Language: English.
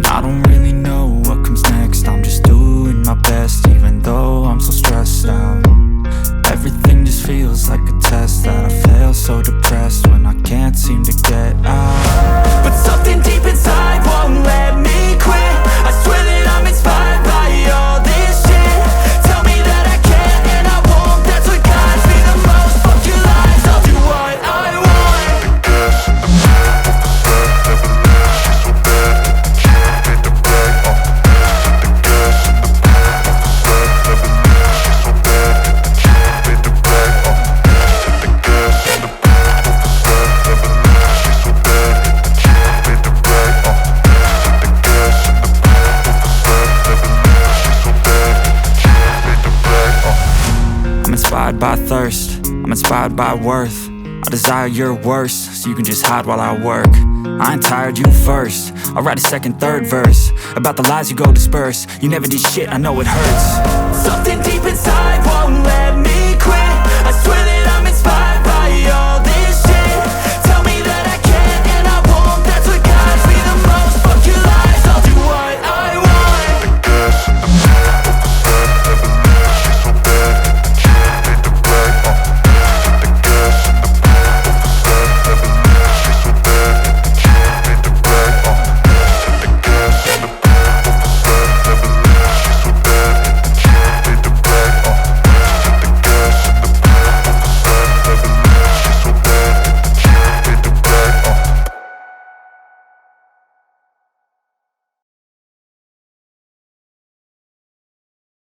I don't really know what comes next. I'm just doing my best, even though I'm so stressed out. Everything just feels like a test that I fail, so depressed when I can't seem to get out. But something deep inside won't let me quit. I swear that I'm inspired by all this shit. Tell me that I can and I won't. That's what guides me the most. Fuck your lies, I'll do what I want. Inspired by thirst, I'm inspired by worth. I desire your worst, so you can just hide while I work. I ain't tired, you first. I'll write a second, third verse about the lies you go disperse. You never did shit, I know it hurts. Something deep inside won't let me